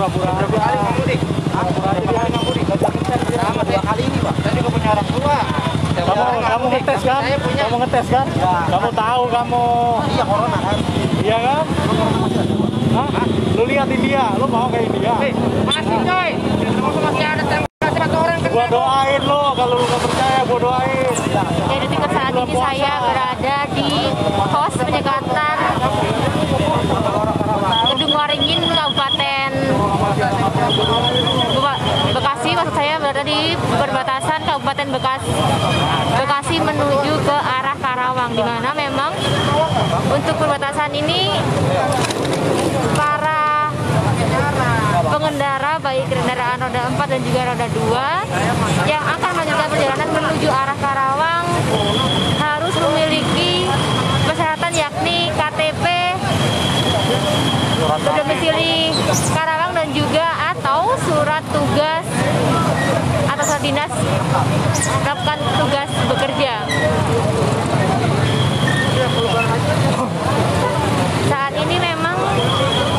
pura-pura Berapa kali ngamudik? Pura-pura ngamudik. Sama 2 kali ini, Pak. Saya juga punya orang tua. Kamu ngetes kan? Saya punya. Kamu ngetes kan? Ya. Kamu tahu kamu. Iya, corona kan. Iya kan? Hah? Lu lihat India, lu mau kayak India? Masih coy. Masih ada tempat orang kan. Gua doain lo, kalau lu nggak percaya gua doain. Jadi ketika saat ini saya berada di pos penyekatan Gedung Waringin, Kabupaten Bekasi. Maksud saya berada di perbatasan Kabupaten Bekasi menuju ke arah Karawang, di mana memang untuk perbatasan ini para pengendara baik kendaraan roda 4 dan juga roda 2 yang akan melanjutkan perjalanan menuju arah Karawang harus memiliki persyaratan yakni KTP berdomisili Karawang dan juga atau surat tugas atau surat dinas melakukan tugas bekerja. Saat ini memang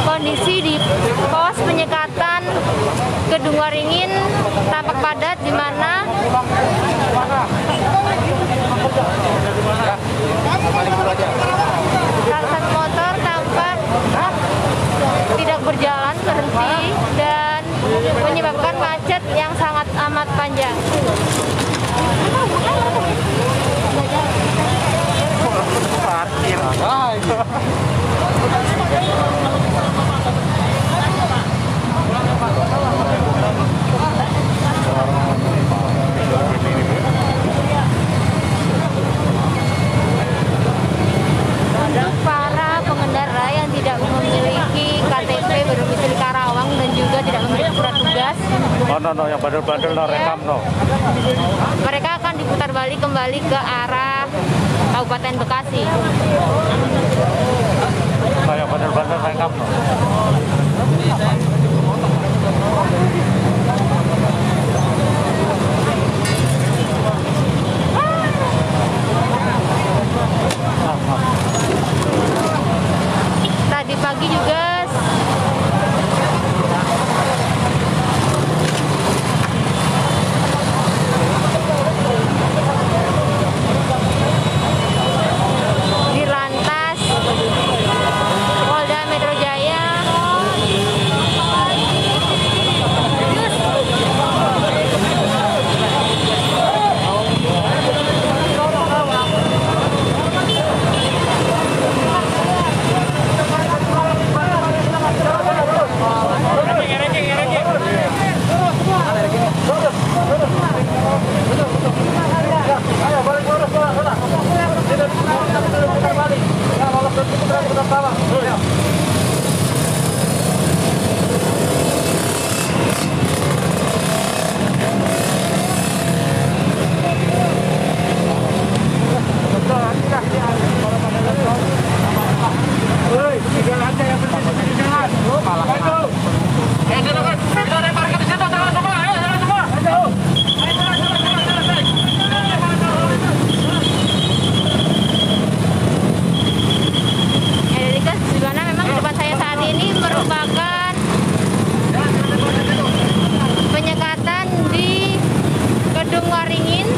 kondisi di pos penyekatan Gedung Waringin tampak padat, di mana ratusan motor tampak tidak berjalan, berhenti, dan menyebabkan macet yang sangat amat panjang. Parkir. Para pengendara yang tidak memiliki KTP berdomisili Karawang dan juga tidak memiliki surat tugas, No, yang bandel-bandel no, rekam no. mereka akan diputar balik kembali ke arah Kabupaten Bekasi. No, yang bandel-bandel rekam no. Tadi pagi juga di lantas Polda Metro Jaya di mana memang di depan saya saat ini merupakan penyekatan di Gedung Waringin.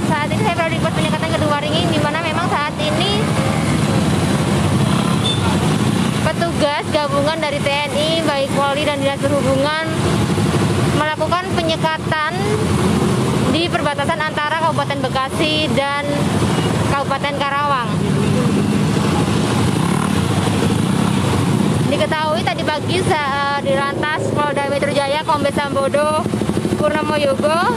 Saat ini saya berada di pos penyekatan Gedung Waringin, di mana memang saat ini petugas gabungan dari TNI, baik Polri dan Dinas Perhubungan melakukan penyekatan di perbatasan antara Kabupaten Bekasi dan Kabupaten Karawang. Diketahui tadi pagi di lantas Polda Metro Jaya Kombes Sambodo Purnomo Yogo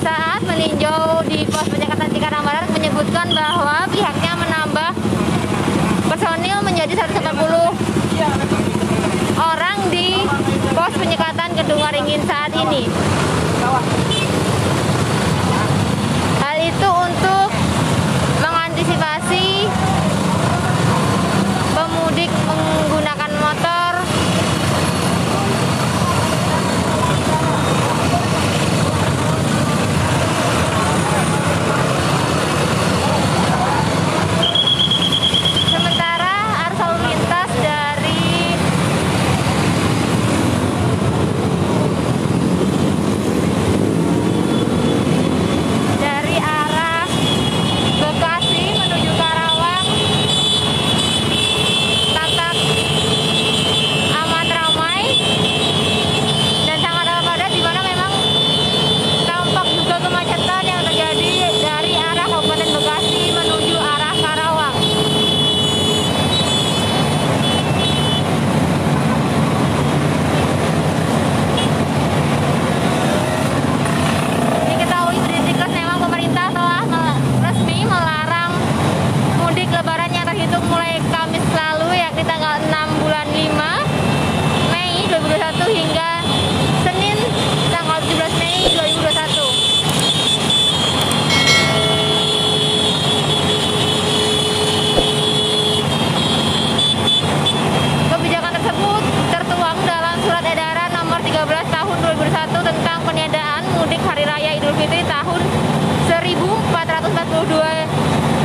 saat meninjau di pos penyekatan Cikarang Barat menyebutkan bahwa pihaknya menambah personil menjadi 140 orang di pos penyekatan Kedung Waringin saat ini. Hal itu untuk mengantisipasi pemudik menggunakan motor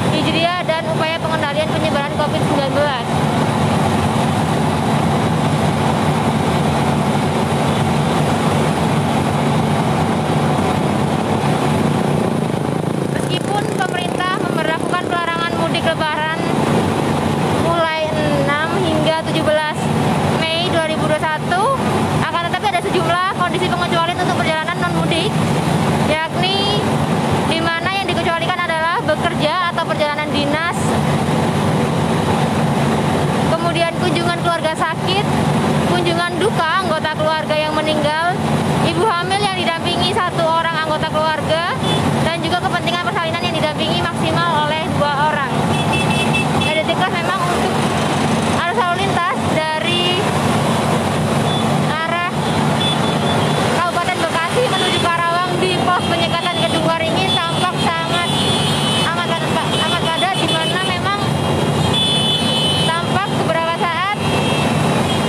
Hijriah dan upaya pengendalian penyebaran COVID-19. Meskipun pemerintah memberlakukan pelarangan mudik lebaran mulai 6 hingga 17 Mei 2021, akan tetapi ada sejumlah kondisi pengecualian untuk perjalanan non-mudik, yakni di mana yang dikecualikan adalah bekerja atau perjalanan dinas, kemudian kunjungan keluarga sakit, kunjungan duka anggota keluarga yang meninggal, ibu hamil yang didampingi 1 orang anggota keluarga, dan juga kepentingan persalinan yang didampingi maksimal oleh 2 orang. Dari Detiklas memang untuk arus lalu lintas dari arah Kabupaten Bekasi menuju Karawang di pos penyekatan Kedung Waringin tampak sangat amat padat, di mana memang tampak beberapa saat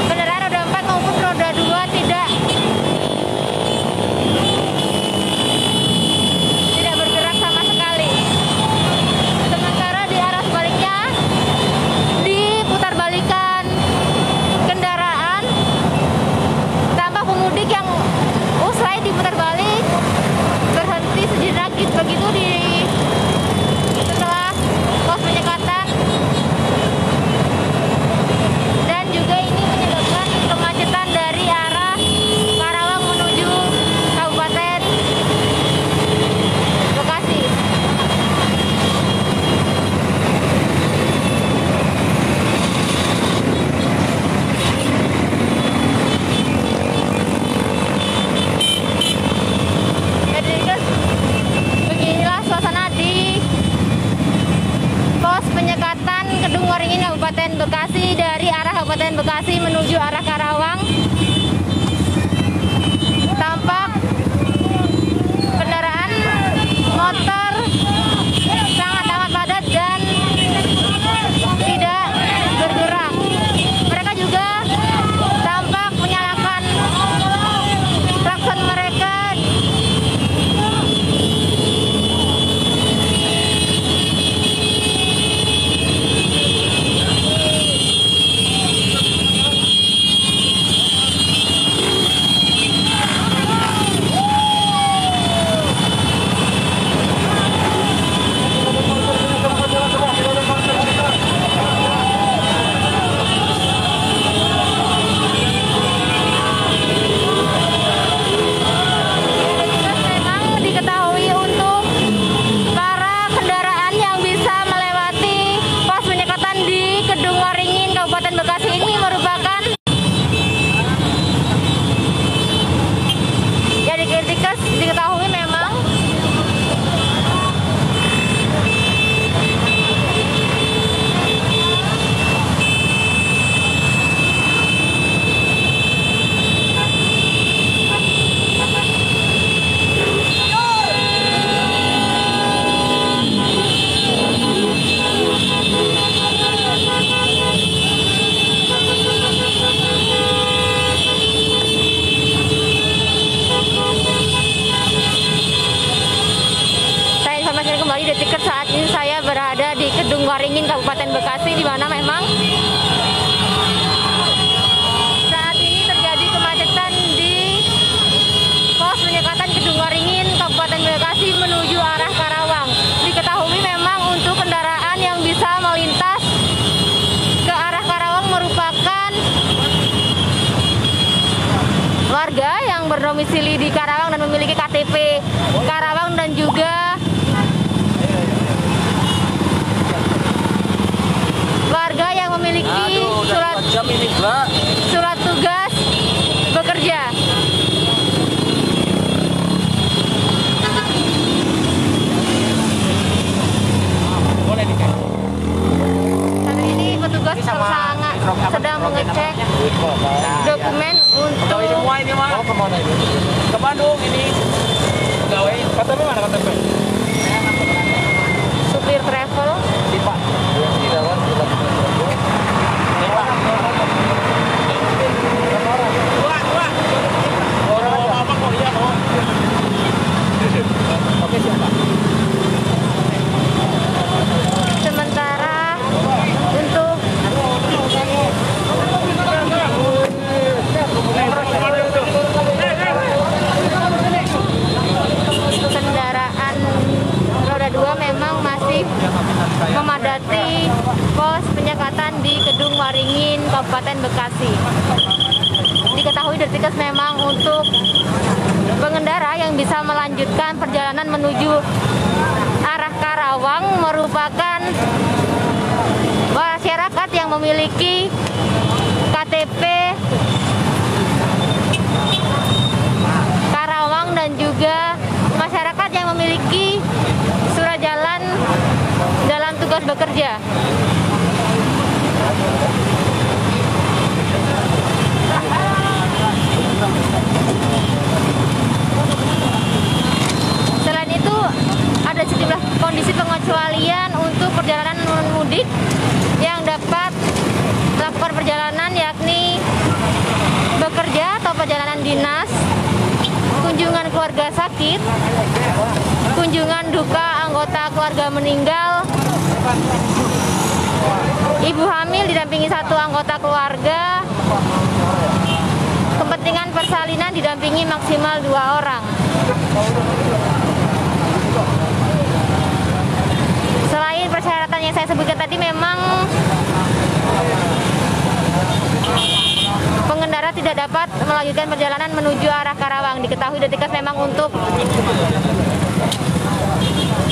kendaraan roda 4 maupun roda 2 tidak bergerak sama sekali. Sementara di arah sebaliknya diputar balikan kendaraan, tampak pemudik yang usai diputar balik berhenti sejenak begitu di setelah pos penyekatan, dan juga ini menyebabkan kemacetan dari arah Karawang menuju Kabupaten Bekasi. Jadi beginilah suasana di pos penyekatan Kedung Waringin Kabupaten Bekasi dari arah Kabupaten Bekasi menuju arah Karawang. Tampak kendaraan motor sangat padat dan tidak bergerak. Mereka juga tampak menyalakan klakson mereka. Memang diketahui untuk para kendaraan yang bisa melewati pos penyekatan di Kedung Waringin Kabupaten Bekasi ini merupakan diketahui memang berdomisili di Karawang dan memiliki KTP Karawang dan juga warga yang memiliki surat tugas bekerja. Saat ini petugas sedang mengecek dokumen untuk semua ini mah. Oh, kemana ini? Ke Bandung ini. Pegawai. KTP mana KTP? supir travel. Pak. Di dalam Sementara untuk kendaraan roda 2 memang masih memadati pos penyekatan di Kedung Waringin, Kabupaten Bekasi. Diketahui Dirtikas memang untuk pengendara yang bisa melanjutkan perjalanan menuju arah Karawang merupakan masyarakat yang memiliki KTP Karawang dan juga masyarakat yang memiliki surat jalan dalam tugas bekerja. Selain itu, ada sejumlah kondisi pengecualian untuk perjalanan mudik yang dapat melakukan perjalanan, yakni bekerja atau perjalanan dinas, kunjungan keluarga sakit, kunjungan duka anggota keluarga meninggal, ibu hamil didampingi satu anggota keluarga, kepentingan persalinan didampingi maksimal 2 orang. Selain persyaratan yang saya sebutkan tadi, memang pengendara tidak dapat melanjutkan perjalanan menuju arah Karawang. Diketahui Dirtikas memang untuk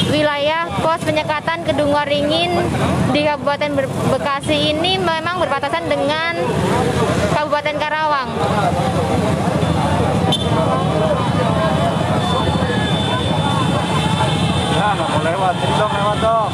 wilayah pos penyekatan Kedung Waringin di Kabupaten Bekasi ini memang berbatasan dengan Kabupaten Karawang. Ya, nggak mau lewat, lewat dong.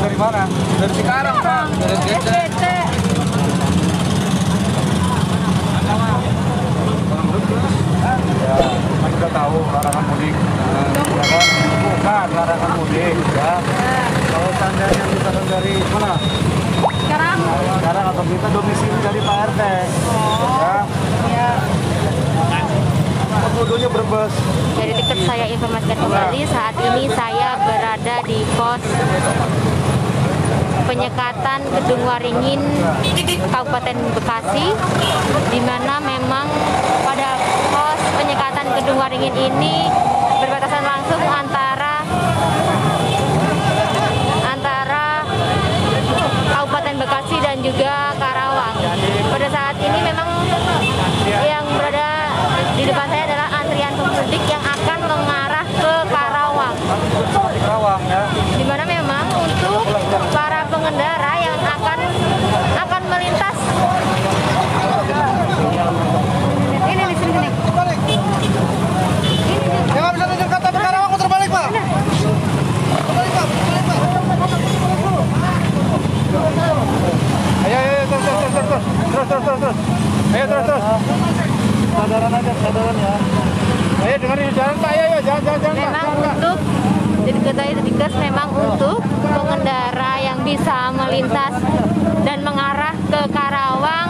Dari mana? Dari Cikarang, Pak. Dari SCT. Ya, kan udah tahu larangan mudik. Bukan larangan mudik, ya. Kalau seandainya misalkan dari mana? Sekarang atau kita domisili dari Pak RT. Ya. Ya. Bodohnya Brebes. Dari tiket saya informasikan kembali, saat ini saya berada di pos penyekatan Kedung Waringin, Kabupaten Bekasi, di mana memang pada pos penyekatan Kedung Waringin ini berbatasan langsung antara Kabupaten Bekasi dan juga Karawang. Pada saat ini memang yang berada di depan saya adalah antrian pemudik yang akan mengarah Kesadaran aja, kesadaran ya. Ayo dengerin jalan Pak, ayo jangan Memang untuk diketahui Dinkes memang untuk pengendara yang bisa melintas dan mengarah ke Karawang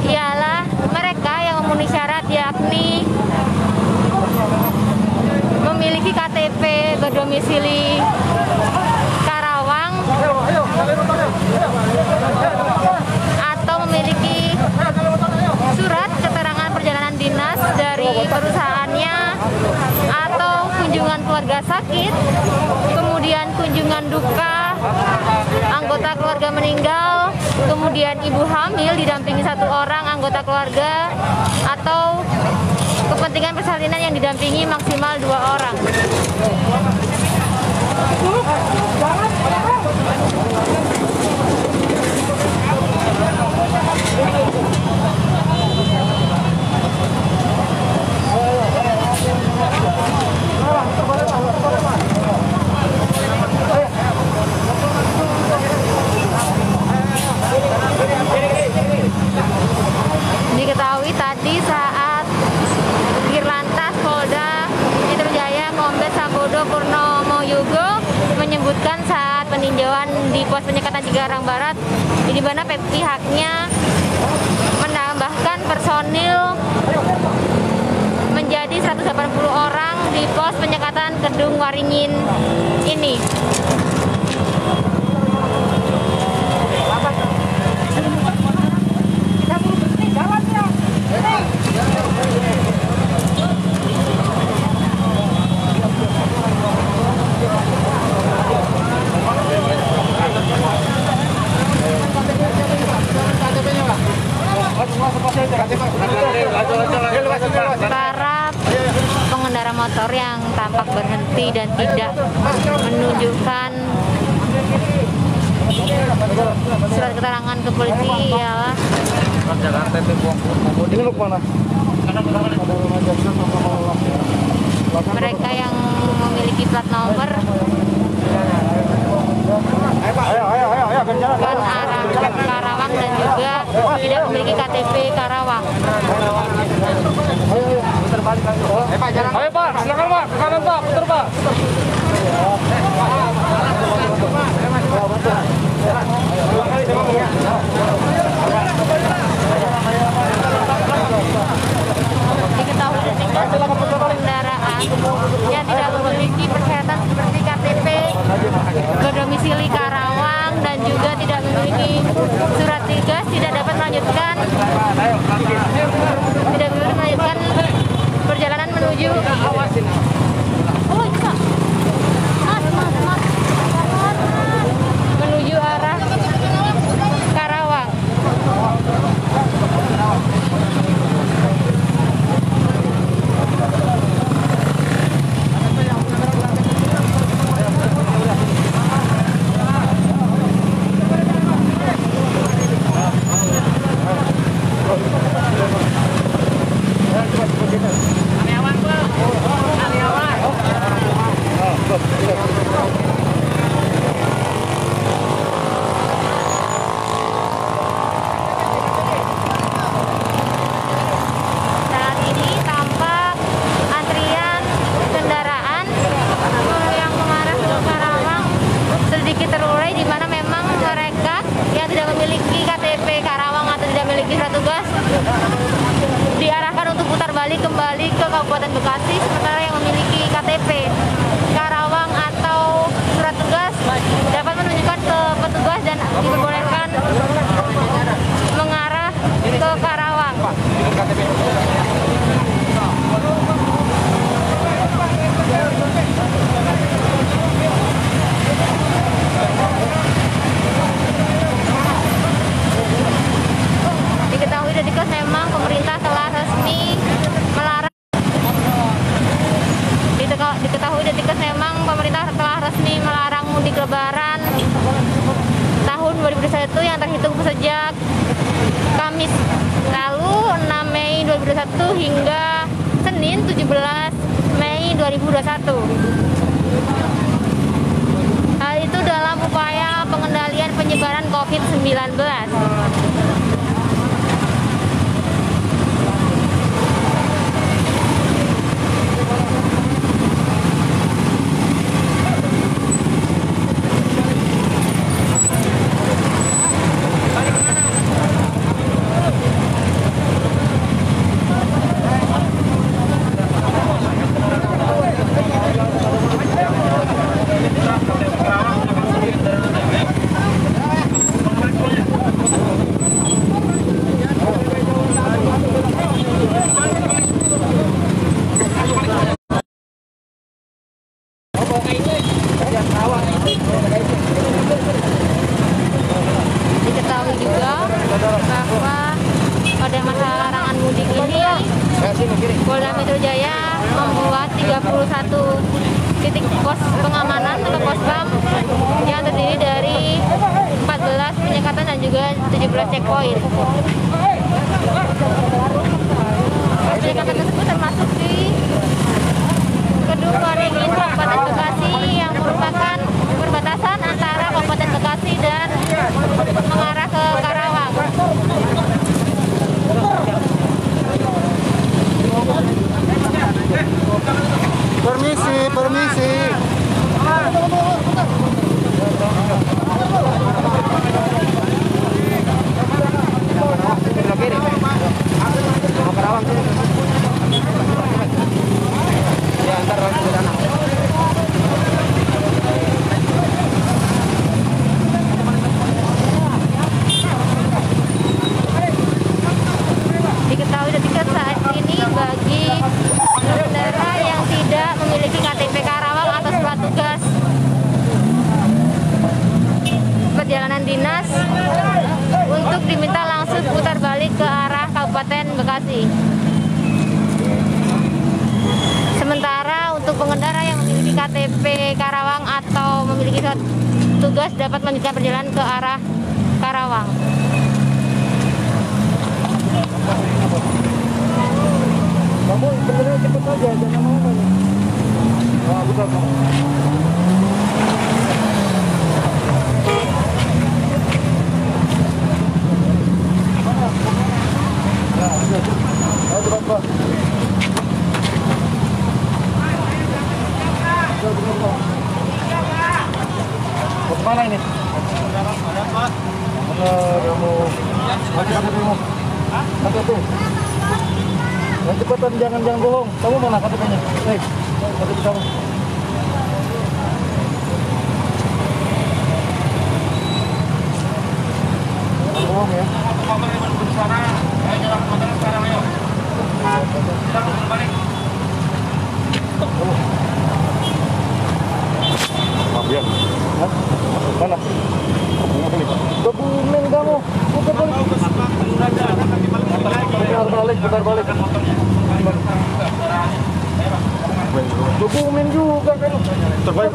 ialah mereka yang memenuhi syarat, yakni memiliki KTP berdomisili Karawang atau memiliki surat keterangan perjalanan dinas dari perusahaannya atau kunjungan keluarga sakit, kemudian kunjungan duka anggota keluarga meninggal, kemudian ibu hamil didampingi 1 orang anggota keluarga, atau kepentingan persalinan yang didampingi maksimal 2 orang. Diketahui tadi saat Dirlantas Polda Metro Jaya Kombes Sambodo Purnomo Yugo menyebutkan saat peninjauan di pos penyekatan Cikarang Barat, di mana pihaknya menambahkan personil menjadi 180 orang di pos penyekatan Kedung Waringin ini. Para pengendara motor yang tampak berhenti dan tidak menunjukkan surat keterangan ke polisi ialah mereka yang memiliki plat nomor bukan arah Karawang dan juga tidak memiliki KTP Karawang. Ayo Pak, silakan Pak, ke kanan Pak, putar Pak. Diketahui kendaraan yang tidak memiliki persyaratan seperti KTP berdomisili Karawang dan juga tidak memiliki surat tugas tidak dapat melanjutkan perjalanan menuju menuju arah Karawang. Saat ini tampak antrian kendaraan yang mengarah ke Karawang sedikit terurai, di mana memang mereka yang tidak memiliki KTP Karawang atau tidak memiliki surat tugas diarahkan untuk putar balik kembali ke Kabupaten Bekasi, sementara yang memiliki KTP Karawang atau surat tugas dapat menunjukkan ke petugas dan diperbolehkan mengarah ke Karawang. Diketahui dari Dinkes memang pemerintah telah resmi melarang. Diketahui dari Dinkes memang pemerintah telah resmi melarang mudik Lebaran tahun 2021 yang terhitung sejak Kamis lalu 6 Mei 2021 hingga Senin 17 Mei 2021. Hal itu dalam upaya pengendalian penyebaran COVID-19. mudik ini, Polda Metro Jaya membuat 31 titik pos pengamanan atau pospam yang terdiri dari 14 penyekatan dan juga 17 checkpoint. Penyekatan tersebut termasuk di Kedung Waringin, Kabupaten Bekasi yang merupakan perbatasan antara Kabupaten Bekasi dan mengarah ke Karawang. Permisi. Diketahui detik saat ini bagi pengendara yang tidak memiliki KTP Karawang atau surat tugas perjalanan dinas untuk diminta langsung putar balik ke arah Kabupaten Bekasi. Sementara untuk pengendara yang memiliki KTP Karawang atau memiliki surat tugas dapat melanjutkan perjalanan ke arah Karawang. Kamu sebenarnya cepet aja, jangan mau nih. Ah, betul. Kemana ini? Kamu hati-hati. Yang cepetan, jangan bohong. Kamu mana KTP-nya? Hei, KTP kamu. Bohong ya. Maaf ya. Mana? Kebumen kamu. Putar balik. Kebumen juga kan. Terbaik.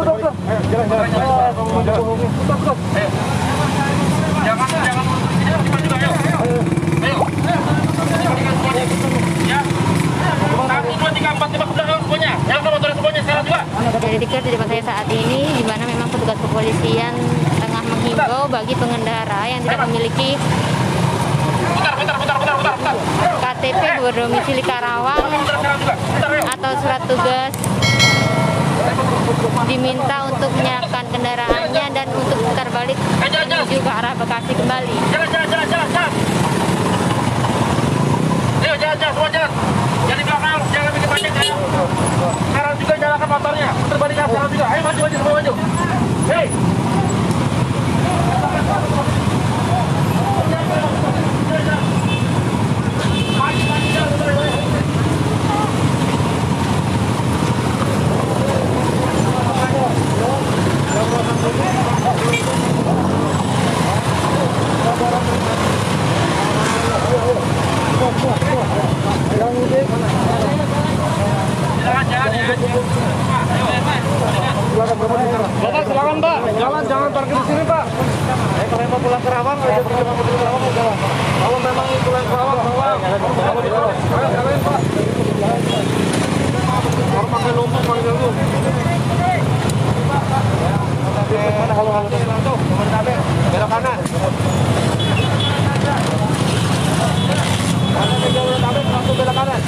Jalan. Kamu mau bohongin. Putar. Jangan juga ayo. Ayo. Ya. 1, 2, 3, 4, 5 belakang semuanya. Yang motor semuanya sekarang juga. Jadi tiket di depan saya saat ini, di mana memang petugas kepolisian tengah menghimbau bagi pengendara yang tidak memiliki KTP berdomisili Karawang atau surat tugas diminta untuk menyiapkan kendaraannya dan untuk putar balik menuju ke arah Bekasi kembali. Jalan. Ayo jalan, semua jalan. Jangan di belakang, jangan bikin pancing. Sekarang juga jalankan motornya. Putar balik sekarang juga. Ayo maju, semua maju. Hei. Silakan Pak, jangan parkir di sini Pak. Kalau mau pulang ke Karawang, kalau memang pulang ke Karawang, jalan Pak. Kalau pakai lumpur, pakai lumpur. Belok kanan. Langsung belok kanan.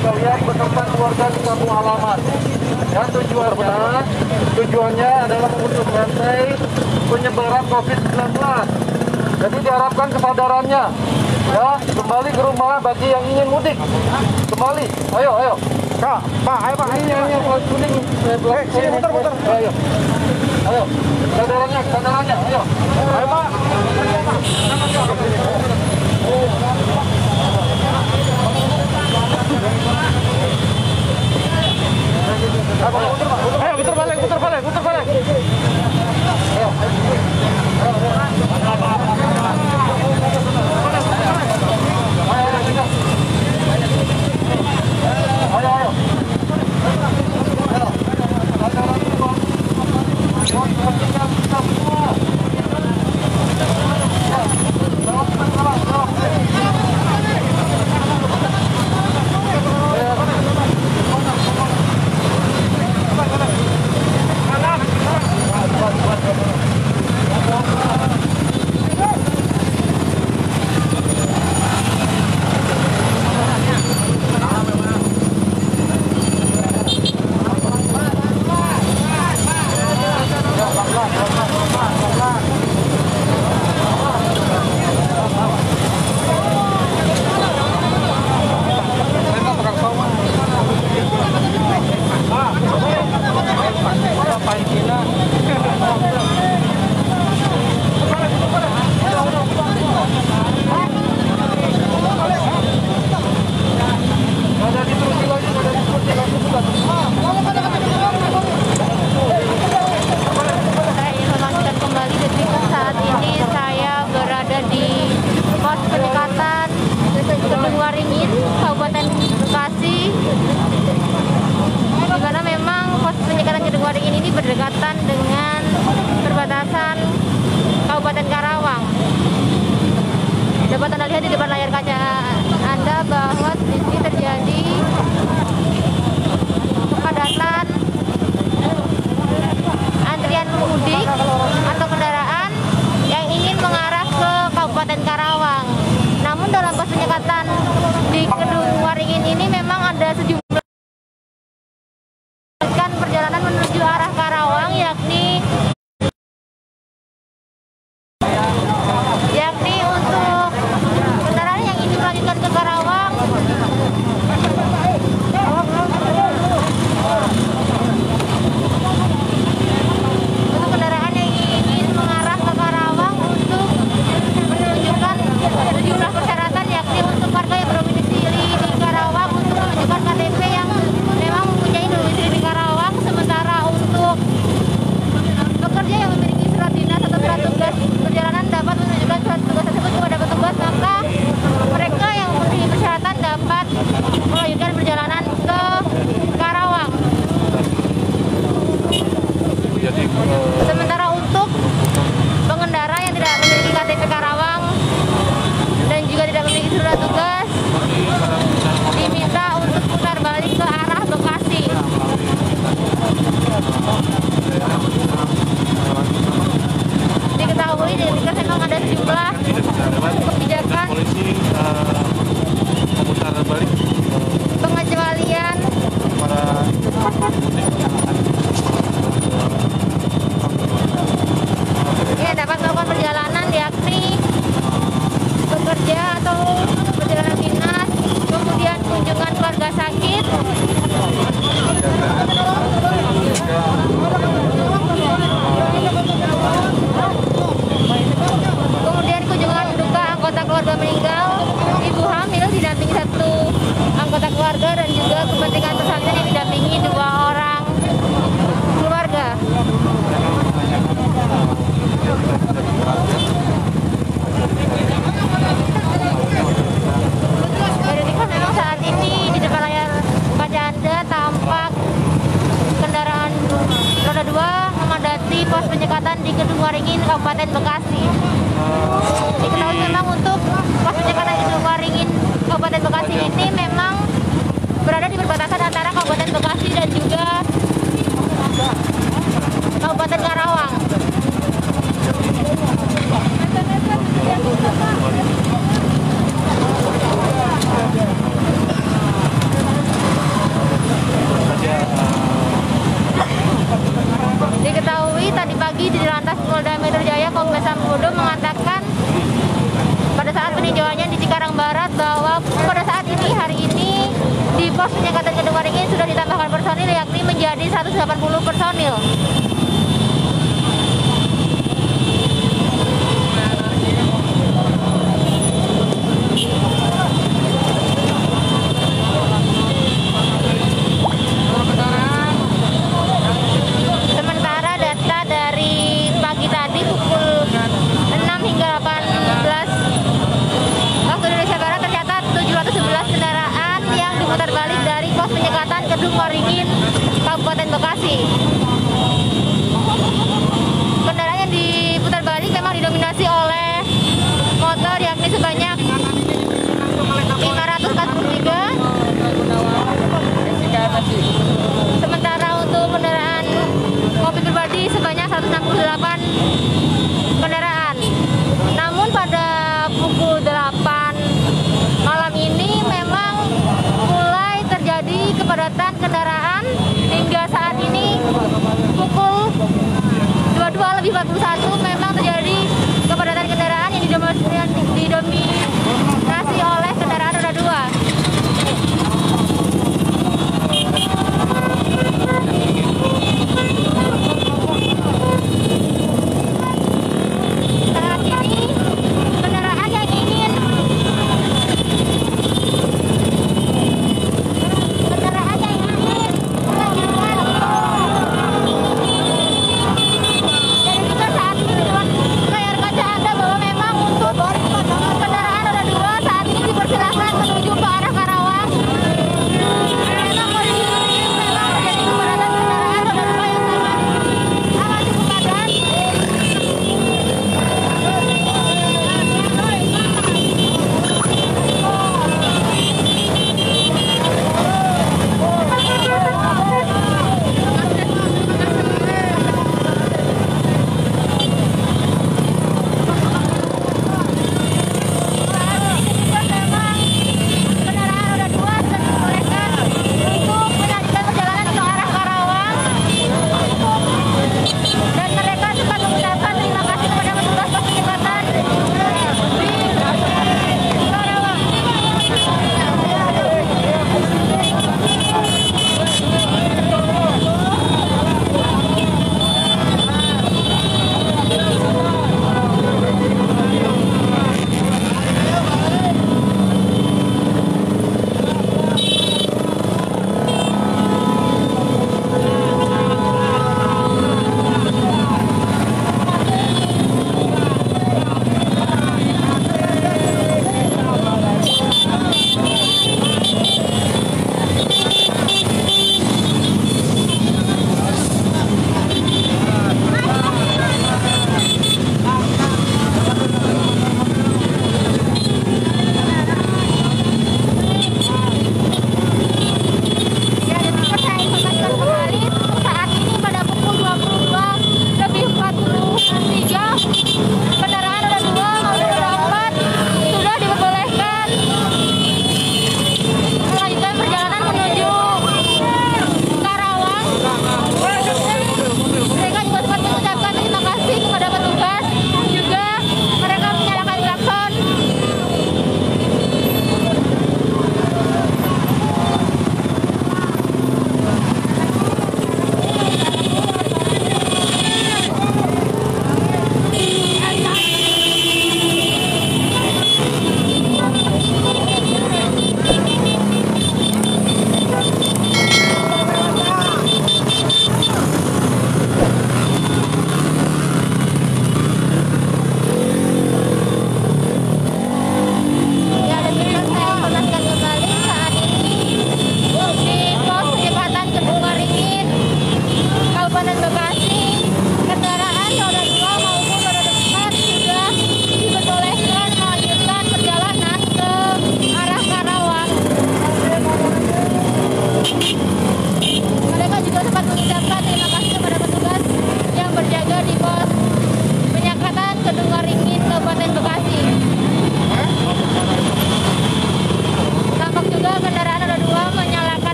sekalian beserta keluarga di kampung halaman. Dan tujuannya adalah memutus rantai penyebaran COVID-19. Jadi diharapkan kesadarannya, ya, kembali ke rumah bagi yang ingin mudik. Kembali, ayo. Kak, Pak, ayo Pak, ini yang kuning. Sini, muter. Ayo. Kesadarannya, ayo. Ayo Pak. Ayo, putar balik. Ayo. Kabupaten Bekasi, di mana memang pos penyekatan Kedungwaringin ini berdekatan dengan perbatasan Kabupaten Karawang. Dapat Anda lihat di depan layar kaca Anda bahwa di sini terjadi kepadatan antrian mudik atau kendaraan yang ingin mengarah ke Kabupaten Karawang. Namun dalam pos penyekatan di Kedungwaringin ini memang ada sejumlah perjalanan menuju arah Karawang, yakni untuk kendaraan yang ingin melanjutkan ke Karawang. Untuk kendaraan yang ingin mengarah ke Karawang untuk menunjukkan sejumlah persyaratan, yakni untuk warga yang berdomisili di Karawang untuk menunjukkan KTP yang memang mempunyai domisili di Karawang. Sementara untuk pekerja yang memiliki surat dinas atau surat tugas perjalanan dapat menunjukkan surat tugas tersebut kepada petugas, maka mereka yang memiliki persyaratan dapat melanjutkan perjalanan ke Karawang. Sementara untuk pengendara yang tidak memiliki KTP Karawang dan juga tidak memiliki surat tugas diminta untuk putar balik ke arah Bekasi. Diketahui jika memang ada sejumlah kebijakan pengecualian yang dapat melakukan perjalanan, yakni bekerja atau perjalanan dinas, kemudian kunjungan keluarga sakit, kemudian kunjungan duka anggota keluarga meninggal, ibu hamil didampingi satu anggota keluarga, dan juga kepentingan pesantren yang didampingi 2 orang keluarga. Jadi memang saat ini di depan layar kaca Anda tampak kendaraan roda 2 memadati pos penyekatan di Kedungwaringin, Kabupaten Bekasi. Diketahui memang untuk pos penyekatan di Kedungwaringin, Kabupaten Bekasi ini memang berada di perbatasan antara Kabupaten Bekasi dan juga Kabupaten Karawang. pos penyekatan Kedungwaringin sudah ditambahkan personil yakni menjadi 180 personil. Sementara data dari pagi tadi pukul 6 hingga 18 waktu Indonesia Barat tercatat 711 kendaraan yang diputar balik dari pos penyekatan Kedungwaringin, Kabupaten Bekasi. Kendaraan yang diputar balik memang didominasi oleh motor yakni sebanyak 543. Sementara untuk kendaraan mobil pribadi sebanyak 168 kendaraan. Namun pada pukul 8 malam ini memang mulai terjadi kepadatan kendaraan hingga saat ini pukul 22:41 memang terjadi kepadatan kendaraan yang didominasi oleh kendaraan roda 2. Saat ini kendaraan yang ingin melanjutkan dan juga saat ini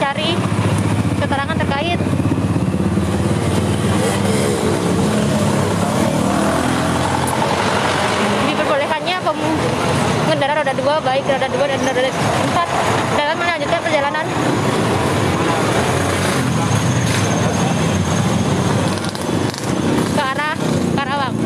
mencari keterangan terkait diperbolehkannya pengendara roda 2, baik roda 2 dan roda 4 dalam melanjutkan perjalanan ke arah Karawang.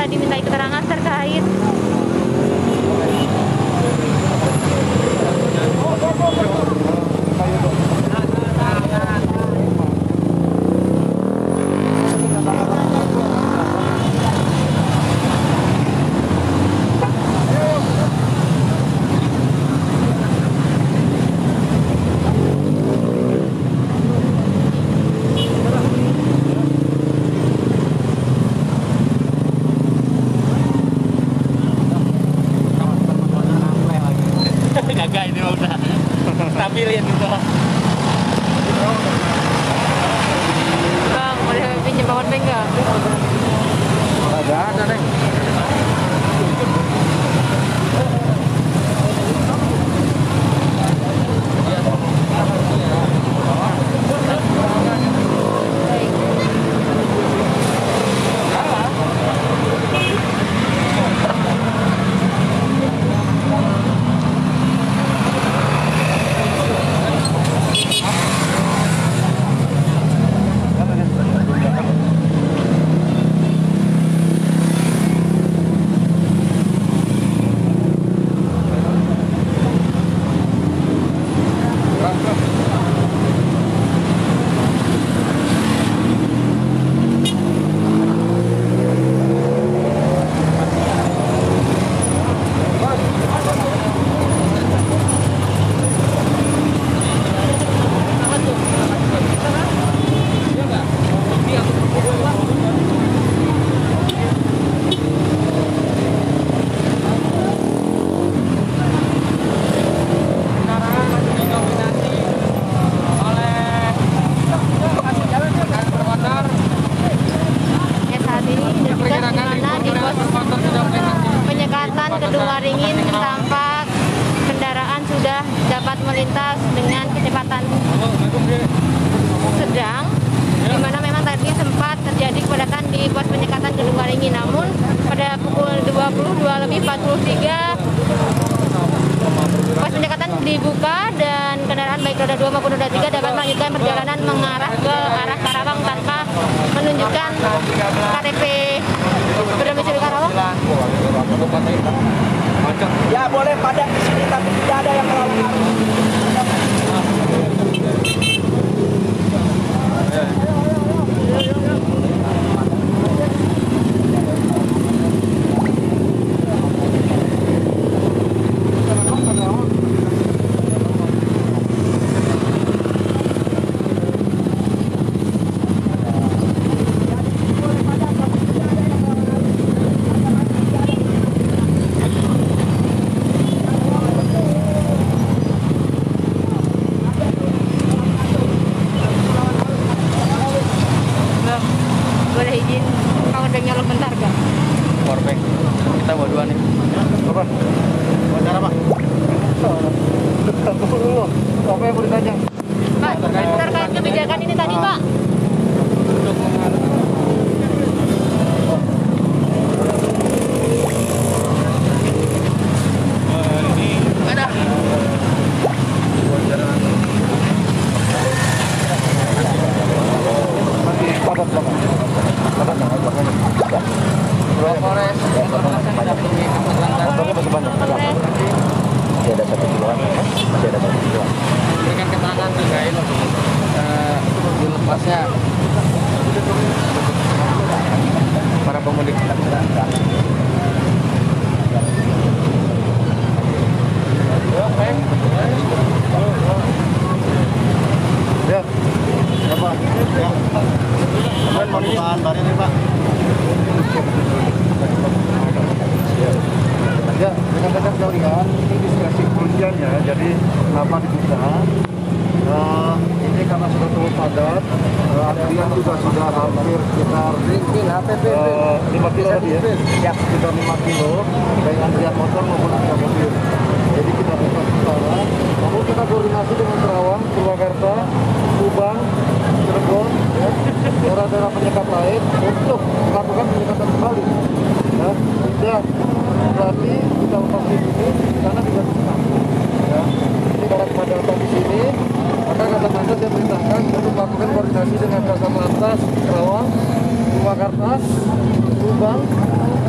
Dimintai keterangan terkait Kagak ini udah stabilin gitu. Bang, boleh pinjam power bank nggak? Ada, Neng. Kedung Waringin tampak kendaraan sudah dapat dapat melintas dengan kecepatan sedang, di mana memang tadi sempat terjadi kepadatan di pos penyekatan Gedung Waringin. Namun pada pukul 22.43 pos penyekatan dibuka dan kendaraan baik roda 2 maupun roda 3 dapat melanjutkan perjalanan mengarah ke arah Karawang tanpa menunjukkan KTP berdomisili Karawang. Ya boleh padat di sini tapi tidak ada yang melawan. Boleh izin kalau udah nyolok bentar gak? Powerbank. Kita bawa 2 nih. Apa? Wawancara Pak. Dulu. Apa yang mau ditanya? Pak, terkait kebijakan ini tadi Pak. Berikan keterangan terkait dilepasnya para pemudik. Ya, apa? Ya. Pembukaan baru ini Pak. Ya, rekan-rekan sekalian, ini diskresi kepolisian ya, jadi kenapa dibuka? Ini karena sudah terlalu padat, antrian juga sudah hampir sekitar 5 kilo tadi ya, sekitar 5 kilo, baik antrian motor maupun antrian mobil. Jadi kita buka sementara, namun kita koordinasi dengan Karawang, Purwakarta, Subang, Cirebon, ya, daerah-daerah penyekat lain untuk melakukan penyekatan kembali. Ya, tidak berarti kita lepas di sini karena tidak bisa. Ya, ini karena kepadatan di sini, maka kata-kata saya perintahkan untuk melakukan koordinasi dengan Kasatlantas Karawang, Purwakarta, Subang,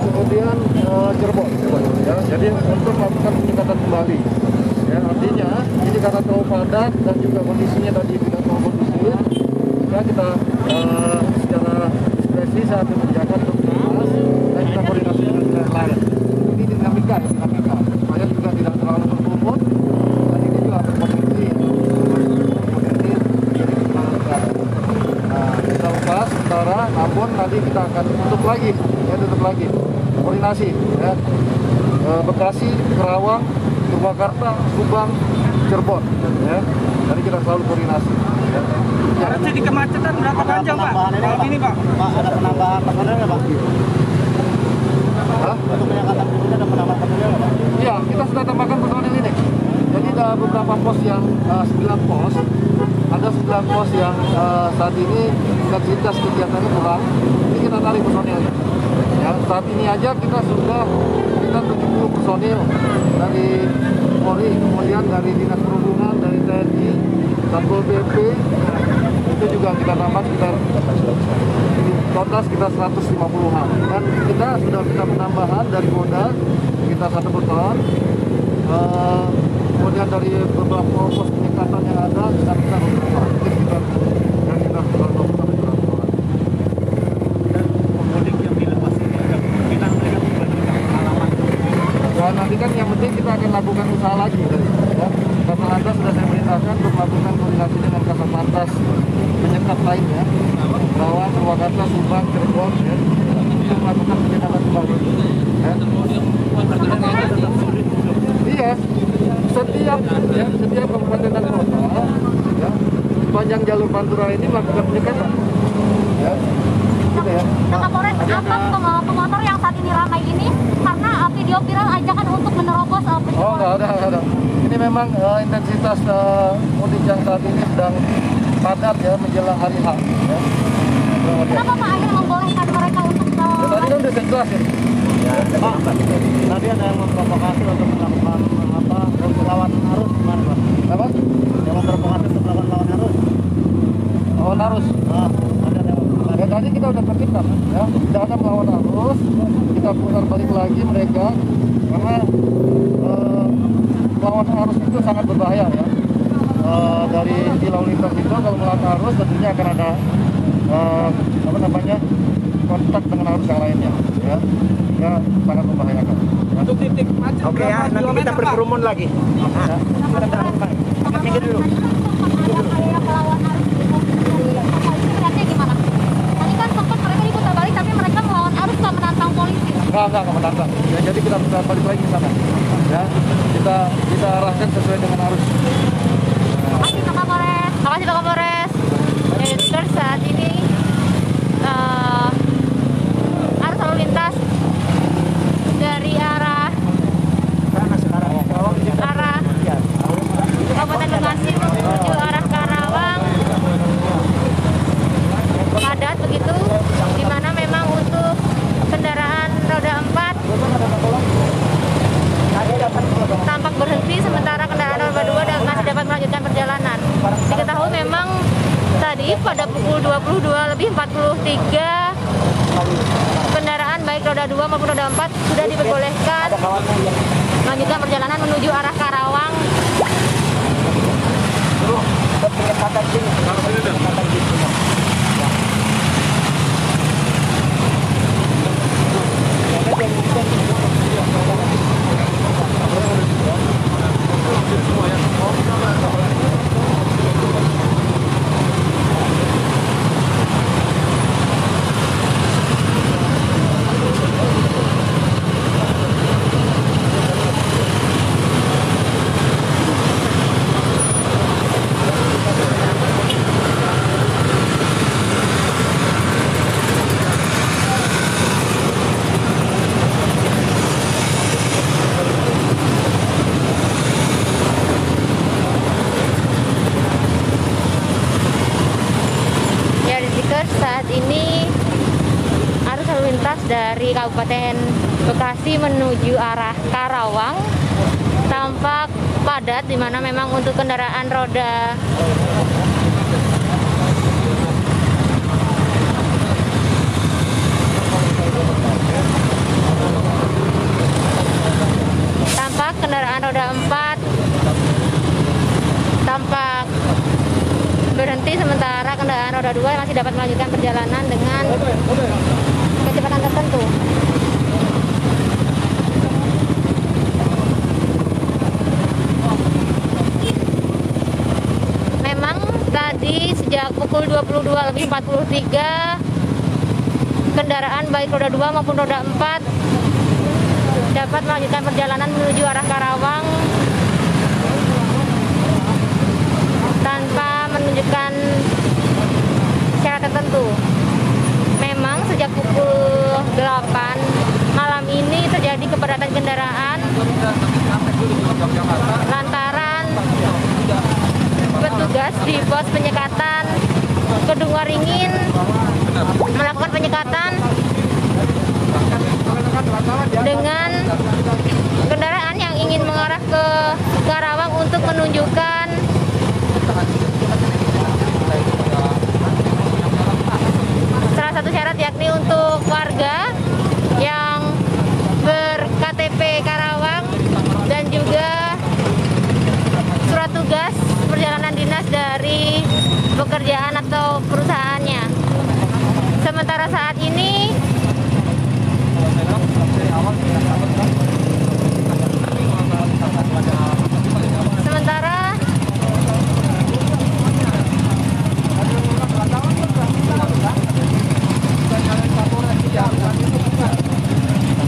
kemudian Cirebon. Ya, jadi untuk melakukan penyekatan kembali. Ya, artinya ini karena terlalu padat dan juga kondisinya tadi tidak terlalu kondusif, maka kita secara diskresi saat mengerjakan untuk lepas dan kita koordinasi dengan daerah lain. Ini dinamika supaya juga tidak terlalu berkumpul dan ini juga berpotensi jadi kemungkinan. Nah, kita lepas sementara, namun nanti kita akan tutup lagi koordinasi ya. Bekasi, Karawang, Purwakarta, Subang, Cirebon ya. Jadi kita selalu koordinasi ya. Jadi kemacetan berapa panjang Pak? Kalau ini Pak? Pak ada penambahan personel nggak Pak? Hah? Untuk penyekatan ini ada penambahan personel nggak Pak? Iya, kita sudah tambahkan personil ini. Jadi ada beberapa pos yang 9 pos. Ada 9 pos yang saat ini intensitas kegiatannya kurang. Ini kita tarik personilnya. Ya, saat ini aja kita sudah 70 personil dari Polri, kemudian dari Dinas Perhubungan, dari TNI, Satpol PP, itu juga kita tambah sekitar total sekitar 150-an. Dan kita sudah minta penambahan dari Polda kita 1 personel. Kemudian dari beberapa pos penyekatan yang ada kita minta beberapa. Mungkin kita dan kita sudah melakukan beberapa. Pemudik yang dilepas ini ada kemungkinan mereka memberikan pengalaman. Dan nanti kan yang penting kita akan lakukan usaha lagi tadi. Ya. Kasatlantas sudah saya perintahkan untuk melakukan koordinasi dengan Kasatlantas penyekat lainnya, Karawang, Purwakarta, Subang, Cirebon, ya, untuk melakukan penyekatan kembali. Ya. Iya, setiap kabupaten dan kota, ya, sepanjang jalur Pantura ini melakukan penyekatan. Ya, gitu ya. Nah, Kapolres, apa pemotor yang saat ini ramai ini karena video viral ajakan untuk menerobos Oh, nggak ada. Ini memang intensitas mudik yang saat ini sedang padat ya menjelang hari H. Ya. Kenapa Pak akhirnya membolehkan mereka untuk Ya, tadi kan udah saya jelasin. Pak, tadi ada yang memprovokasi untuk melakukan lawan arus gimana Pak? Apa? Yang memprovokasi untuk melakukan lawan arus? Lawan arus. Ada yang Ya, tadi kita udah tertibkan ya, tidak ada melawan arus, kita putar balik lagi mereka karena melawan arus itu sangat berbahaya ya. Dari di lalu lintas itu kalau melawan arus tentunya akan ada kontak dengan arus yang lainnya ya, sehingga sangat membahayakan. Ya. Untuk titik macet. Oke ya, nanti kita berkerumun lagi. Minggir dulu. yang melawan arus polisi melihatnya gimana? Tadi kan sempat mereka diputar balik tapi mereka melawan arus tak menantang polisi. Enggak menantang. Ya, jadi kita putar balik lagi ke sana. Ya, kita arahkan sesuai dengan arus. Makasih Pak Kapolres. Makasih Pak Kapolres. Ya, jadi saat ini arus lalu lintas dari arah Kabupaten Bekasi menuju arah Karawang padat begitu, di mana memang untuk kendaraan roda 4 tampak berhenti, sementara kendaraan roda 2 masih dapat melanjutkan perjalanan. Diketahui memang tadi pada pukul 22:43 kendaraan baik roda 2 maupun roda 4 sudah diperbolehkan melanjutkan perjalanan menuju arah Karawang. Saat ini arus lalu lintas dari Kabupaten Bekasi menuju arah Karawang tampak padat, di mana memang untuk kendaraan roda kendaraan roda 4 tampak berhenti, sementara kendaraan roda 2 masih dapat melanjutkan perjalanan dengan kecepatan tertentu. Memang tadi sejak pukul 22:43 kendaraan baik roda 2 maupun roda 4 dapat melanjutkan perjalanan menuju arah Karawang tanpa menunjukkan syarat tertentu. Memang sejak pukul 8 malam ini terjadi kepadatan kendaraan lantaran petugas di pos penyekatan Kedung Waringin melakukan penyekatan dengan kendaraan yang ingin mengarah ke Karawang untuk menunjukkan salah satu syarat, yakni untuk warga yang ber-KTP Karawang dan juga surat tugas perjalanan dinas dari pekerjaan atau perusahaannya. Sementara saat ini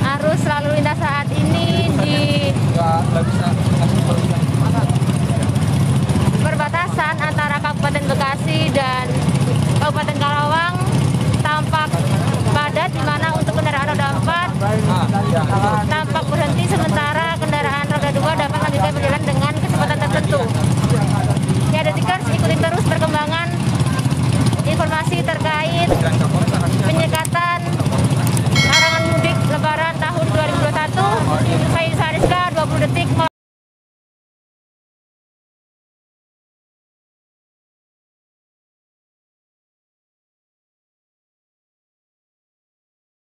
arus lalu lintas saat ini di perbatasan antara Kabupaten Bekasi dan Kabupaten Karawang tampak padat, di mana untuk kendaraan roda 4 tampak berhenti terus perkembangan informasi terkait penyekatan larangan mudik Lebaran tahun 2021. Saya Sariska 20 detik.